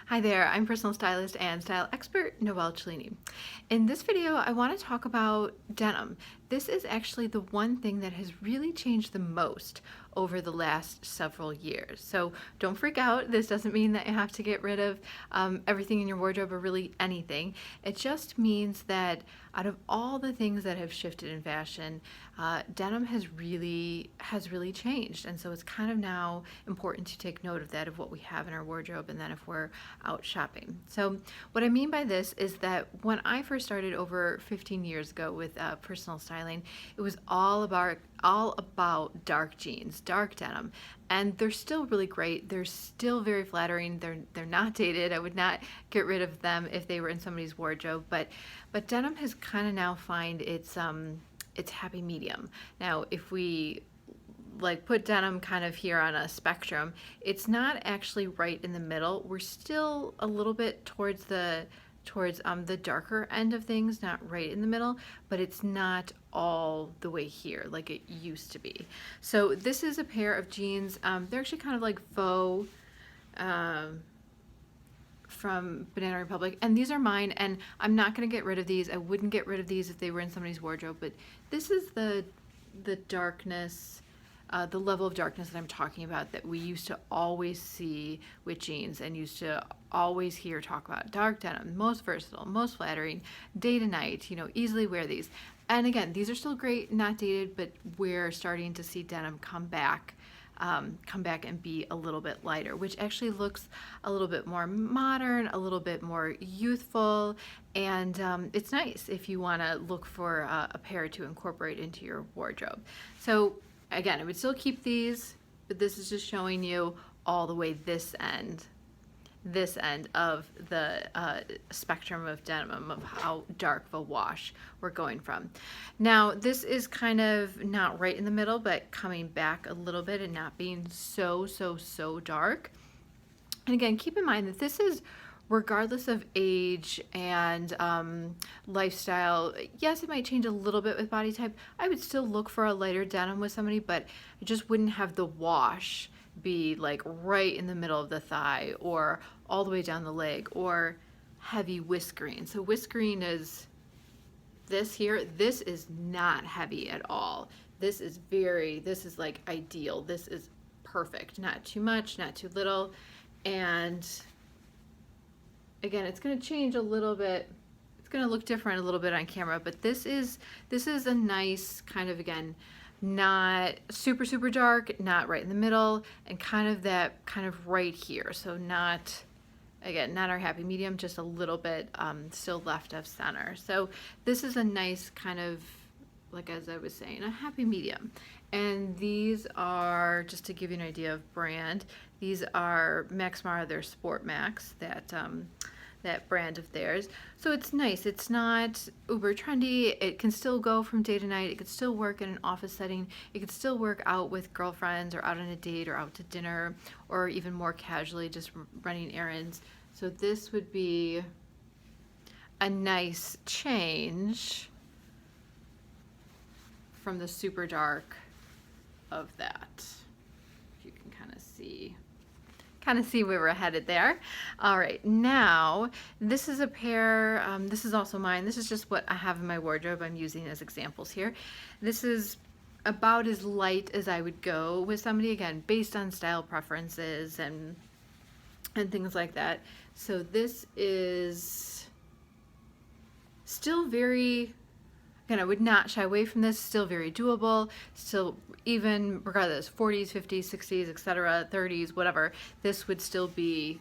Hi there, I'm personal stylist and style expert Noelle Cellini. In this video, I want to talk about denim. This is actually the one thing that has really changed the most over the last several years. So don't freak out. This doesn't mean that you have to get rid of everything in your wardrobe or really anything. It just means that out of all the things that have shifted in fashion, denim has really changed. And so it's kind of now important to take note of that, of what we have in our wardrobe, and then if we're out shopping. So what I mean by this is that when I first started over 15 years ago with personal styling, it was all about dark jeans, dark denim, and they're still really great. They're still very flattering. They're not dated. I would not get rid of them if they were in somebody's wardrobe, but denim has kind of now find its happy medium. Now, if we like put denim kind of here on a spectrum, it's not actually right in the middle. We're still a little bit towards the darker end of things, not right in the middle, but it's not all the way here like it used to be. So this is a pair of jeans. They're actually kind of like faux from Banana Republic, and these are mine, and I'm not going to get rid of these. I wouldn't get rid of these if they were in somebody's wardrobe, but this is the darkness, the level of darkness that I'm talking about that we used to always see with jeans and used to always hear talk about. Dark denim, most versatile, most flattering, day to night, easily wear these. And again, these are still great, not dated, but we're starting to see denim come back and be a little bit lighter, which actually looks a little bit more modern, a little bit more youthful, and it's nice if you want to look for a pair to incorporate into your wardrobe. So again, I would still keep these, but this is just showing you all the way this end of the spectrum of denim, of how dark of a wash we're going from. Now, this is kind of not right in the middle, but coming back a little bit and not being so dark. And again, keep in mind that this is regardless of age and lifestyle. Yes, it might change a little bit with body type. I would still look for a lighter denim with somebody, but I just wouldn't have the wash be like right in the middle of the thigh or all the way down the leg, or heavy whiskering. So whiskering is this here. This is not heavy at all. This is like ideal. This is perfect. Not too much, not too little. And again, it's going to change a little bit. It's going to look different a little bit on camera, but this is a nice kind of, again, not super dark, not right in the middle, and kind of that kind of right here. So not, again, not our happy medium, just a little bit still left of center. So this is a nice kind of, like as I was saying, a happy medium. And these are, just to give you an idea of brand, these are Max Mara, they're Sport Max, that brand of theirs. So it's nice. It's not uber trendy. It can still go from day to night. It could still work in an office setting. It could still work out with girlfriends or out on a date or out to dinner, or even more casually just running errands. So this would be a nice change from the super dark of that. If you can kind of see where we're headed there. All right, now this is a pair, this is also mine. This is just what I have in my wardrobe I'm using as examples here. This is about as light as I would go with somebody, again, based on style preferences and things like that. So this is still very, again, I would not shy away from this, still very doable, still, even regardless, 40s, 50s, 60s, etc., 30s, whatever, this would still be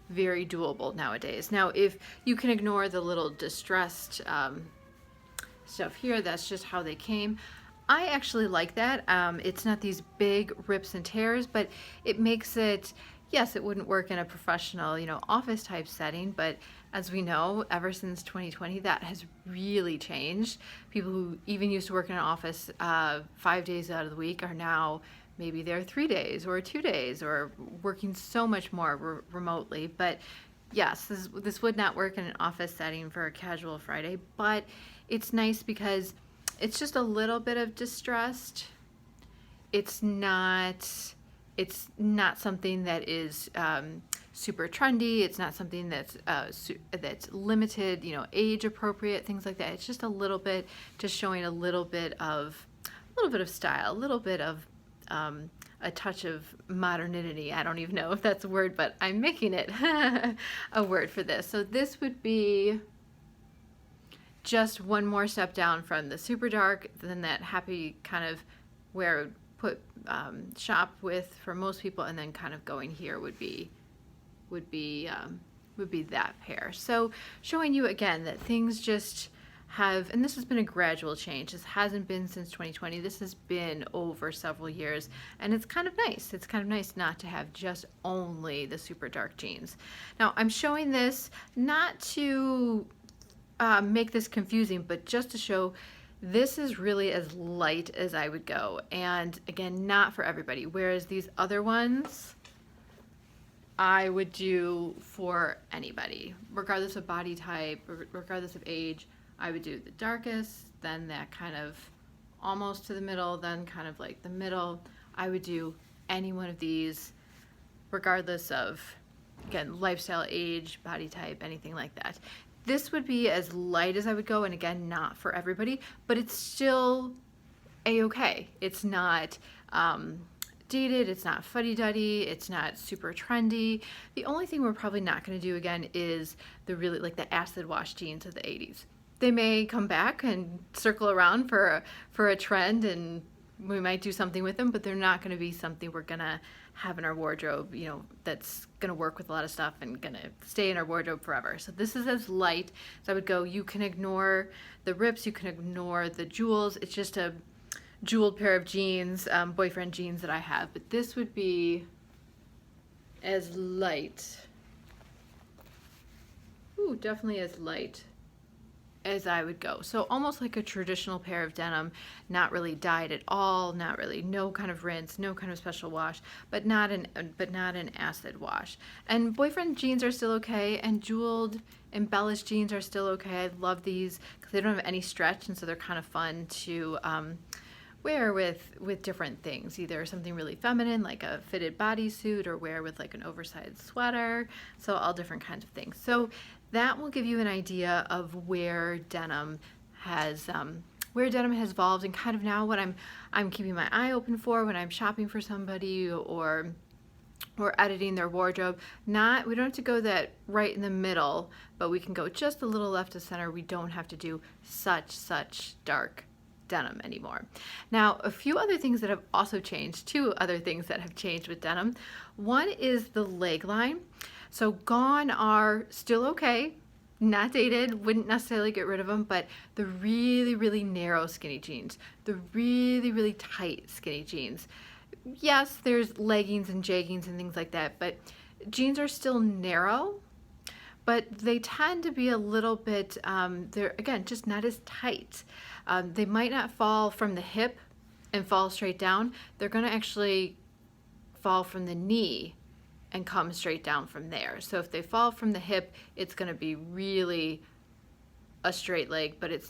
very doable nowadays. Now, if you can ignore the little distressed stuff here, that's just how they came. I actually like that. It's not these big rips and tears, but it makes it, yes, it wouldn't work in a professional, office type setting, but as we know, ever since 2020, that has really changed. People who even used to work in an office 5 days out of the week are now maybe there 3 days or 2 days, or working so much more remotely. But yes, this would not work in an office setting for a casual Friday, but it's nice because it's just a little bit of distressed. It's not something that is super trendy. It's not something that's that's limited, age appropriate, things like that. It's just a little bit, just showing a little bit of style, a little bit of a touch of modernity. I don't even know if that's a word, but I'm making it a word for this. So this would be just one more step down from the super dark, than that happy kind of where I would put shop with for most people, and then kind of going here would be that pair. So showing you again that things just have, and this has been a gradual change. This hasn't been since 2020. This has been over several years, and it's kind of nice. It's kind of nice not to have just only the super dark jeans. Now I'm showing this not to make this confusing, but just to show this is really as light as I would go, and again, not for everybody. Whereas these other ones I would do for anybody, regardless of body type, regardless of age. I would do the darkest, then that kind of almost to the middle, then kind of like the middle. I would do any one of these, regardless of, again, lifestyle, age, body type, anything like that. This would be as light as I would go, and again, not for everybody, but it's still a-okay. It's not dated, it's not fuddy-duddy, it's not super trendy. The only thing we're probably not going to do again is the really, like, the acid wash jeans of the 80s. They may come back and circle around for a trend, and we might do something with them, but they're not going to be something we're going to have in our wardrobe, that's going to work with a lot of stuff and going to stay in our wardrobe forever. So this is as light as I would go. You can ignore the rips, you can ignore the jewels. It's just a jeweled pair of jeans, boyfriend jeans that I have, but this would be as light. Ooh, definitely as light as I would go. So almost like a traditional pair of denim, not really dyed at all, not really, no kind of rinse, no kind of special wash, but not an acid wash. And boyfriend jeans are still okay, and jeweled embellished jeans are still okay. I love these because they don't have any stretch, and so they're kind of fun to wear with different things, either something really feminine like a fitted bodysuit, or wear with like an oversized sweater. So all different kinds of things. So that will give you an idea of where denim has evolved, and kind of now what I'm keeping my eye open for when I'm shopping for somebody or editing their wardrobe. We don't have to go that right in the middle, but we can go just a little left of center. We don't have to do such dark denim anymore. Now, a few other things that have also changed, two other things that have changed with denim. One is the leg line. So gone are still okay, not dated, wouldn't necessarily get rid of them, but the really, really narrow skinny jeans, the really, really tight skinny jeans. Yes, there's leggings and jeggings and things like that, but jeans are still narrow, but they tend to be a little bit, they're, again, just not as tight. They might not fall from the hip and fall straight down. They're going to actually fall from the knee and come straight down from there. So if they fall from the hip, it's going to be really a straight leg, but it's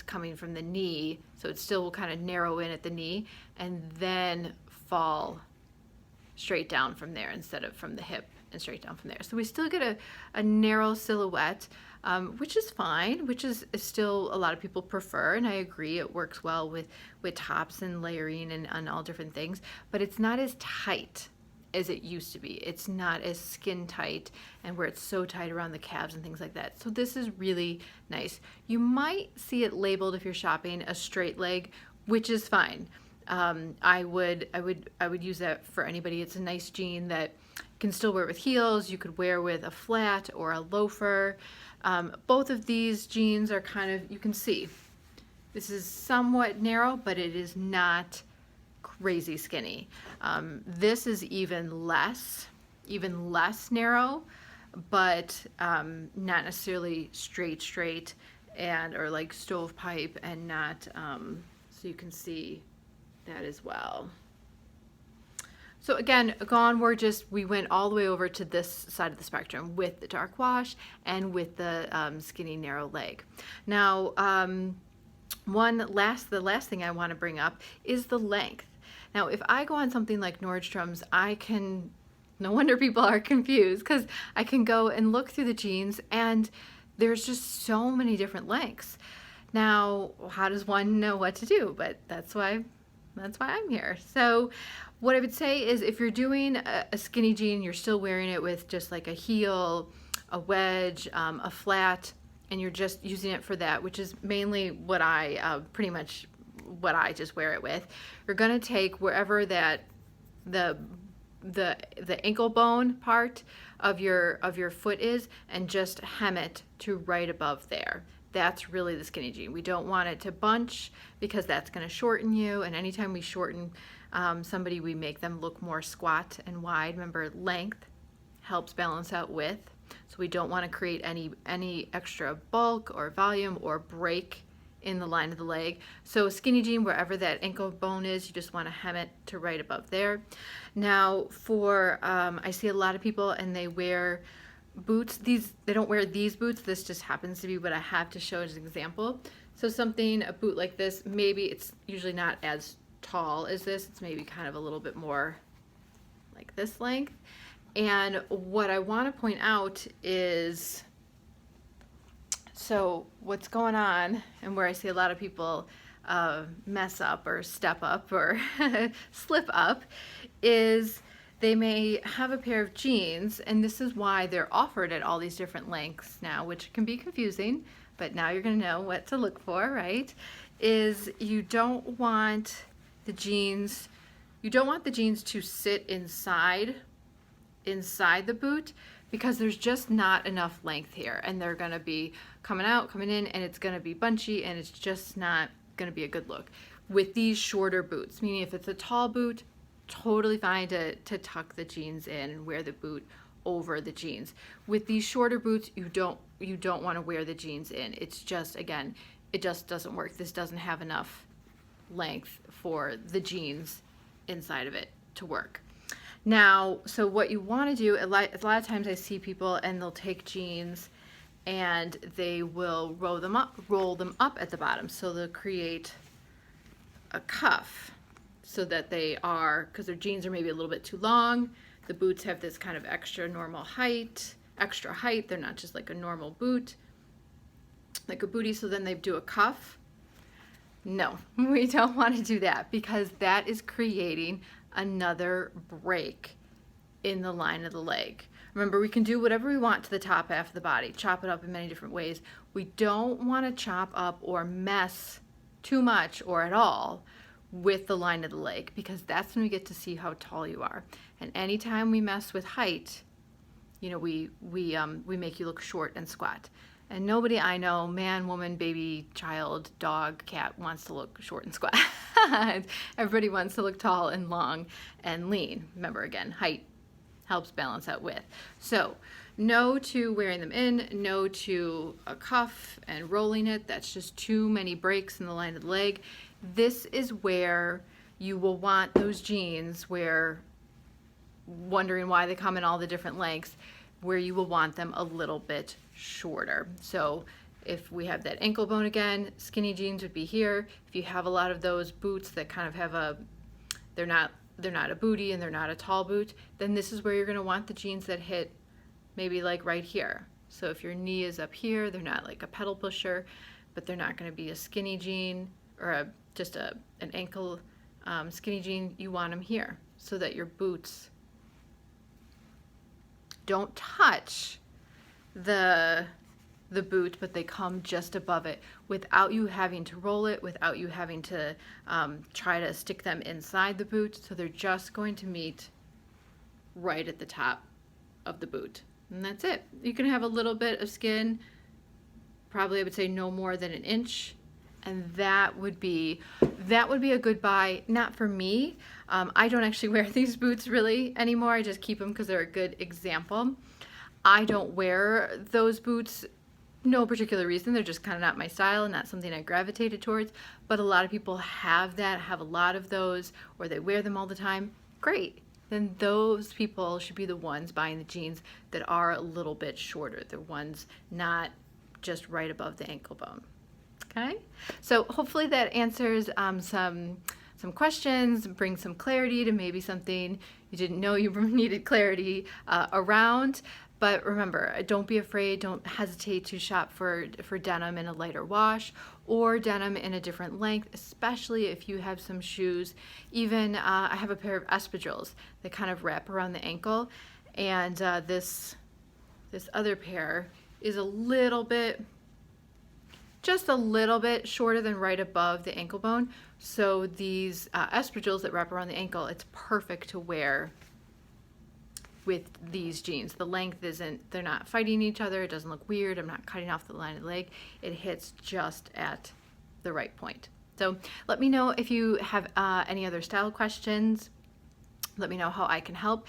coming from the knee, so it still will kind of narrow in at the knee and then fall straight down from there instead of from the hip and straight down from there. So we still get a narrow silhouette, which is fine, which is still a lot of people prefer, and I agree it works well with tops and layering and all different things, but it's not as tight as it used to be. It's not as skin tight, and where it's so tight around the calves and things like that. So this is really nice. You might see it labeled, if you're shopping, a straight leg, which is fine. I would use that for anybody. It's a nice jean that can still wear with heels. You could wear with a flat or a loafer. Both of these jeans are kind of, you can see, this is somewhat narrow, but it is not crazy skinny. This is even less narrow, but not necessarily straight and or like stovepipe, and not so you can see that as well. So again, gone, we went all the way over to this side of the spectrum with the dark wash and with the skinny narrow leg. Now, the last thing I want to bring up is the length. Now, if I go on something like Nordstrom's, I can no wonder people are confused, because I can go and look through the jeans and there's just so many different lengths. Now, how does one know what to do? But that's why I'm here. So what I would say is, if you're doing a skinny jean, you're still wearing it with just like a heel, a wedge, a flat, and you're just using it for that, which is mainly what I pretty much what I just wear it with. You're gonna take wherever that the ankle bone part of your foot is, and just hem it to right above there. That's really the skinny jean. We don't want it to bunch, because that's going to shorten you, and anytime we shorten somebody, we make them look more squat and wide. Remember, length helps balance out width, so we don't want to create any extra bulk or volume or break in the line of the leg. So skinny jean, wherever that ankle bone is, you just want to hem it to right above there. Now for I see a lot of people and they wear boots. They don't wear these boots. This just happens to be what I have to show as an example. So a boot like this, maybe it's usually not as tall as this. It's maybe kind of a little bit more like this length. And what I want to point out is, so what's going on, and where I see a lot of people mess up or step up or slip up, is they may have a pair of jeans, and this is why they're offered at all these different lengths now, which can be confusing, but now you're going to know what to look for, right? Is you don't want the jeans to sit inside the boot, because there's just not enough length here, and they're going to be coming out, coming in, and it's going to be bunchy, and it's just not going to be a good look with these shorter boots. Meaning, if it's a tall boot, totally fine to tuck the jeans in and wear the boot over the jeans. With these shorter boots, you don't want to wear the jeans in. It's just, again, it just doesn't work. This doesn't have enough length for the jeans inside of it to work. Now, so what you want to do, a lot of times I see people and they'll take jeans and they will roll them up at the bottom. So they'll create a cuff so that they are, because their jeans are maybe a little bit too long. The boots have this kind of extra height. They're not just like a normal boot, like a bootie. So then they do a cuff. No, we don't want to do that, because that is creating another break in the line of the leg. Remember, we can do whatever we want to the top half of the body, chop it up in many different ways. We don't want to chop up or mess too much or at all with the line of the leg, because that's when we get to see how tall you are. And anytime we mess with height, you know, we make you look short and squat. And nobody I know, man, woman, baby, child, dog, cat, wants to look short and squat. Everybody wants to look tall and long and lean. Remember, again, height helps balance out width. So no to wearing them in, no to a cuff and rolling it. That's just too many breaks in the line of the leg. This is where you will want those jeans, where, wondering why they come in all the different lengths, where you will want them a little bit shorter. So if we have that ankle bone again, skinny jeans would be here. If you have a lot of those boots that kind of have they're not a bootie and they're not a tall boot, then this is where you're going to want the jeans that hit maybe like right here. So if your knee is up here, they're not like a pedal pusher, but they're not going to be a skinny jean or just an ankle skinny jean. You want them here so that your boots don't touch the boot, but they come just above it, without you having to roll it, without you having to try to stick them inside the boot. So they're just going to meet right at the top of the boot, and that's it. You can have a little bit of skin, probably I would say no more than an inch, and that would be a good buy. Not for me. I don't actually wear these boots really anymore. I just keep them because they're a good example. I don't wear those boots, no particular reason. They're just kind of not my style and not something I gravitated towards. But a lot of people have a lot of those, or they wear them all the time. Great. Then those people should be the ones buying the jeans that are a little bit shorter. The ones not just right above the ankle bone. Okay? So hopefully that answers some some questions, bring some clarity to maybe something you didn't know you needed clarity around. But remember, don't be afraid, don't hesitate to shop for denim in a lighter wash or denim in a different length, especially if you have some shoes. Even I have a pair of espadrilles that kind of wrap around the ankle, and this other pair is a little bit, just a little bit shorter than right above the ankle bone. So these espadrilles that wrap around the ankle, it's perfect to wear with these jeans. The length isn't, they're not fighting each other. It doesn't look weird. I'm not cutting off the line of the leg. It hits just at the right point. So let me know if you have any other style questions. Let me know how I can help.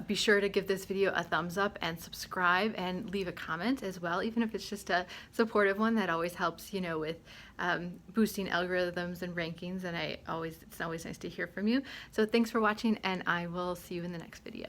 Be sure to give this video a thumbs up and subscribe and leave a comment as well, even if it's just a supportive one. That always helps, you know, with boosting algorithms and rankings, and it's always nice to hear from you. So thanks for watching, and I will see you in the next video.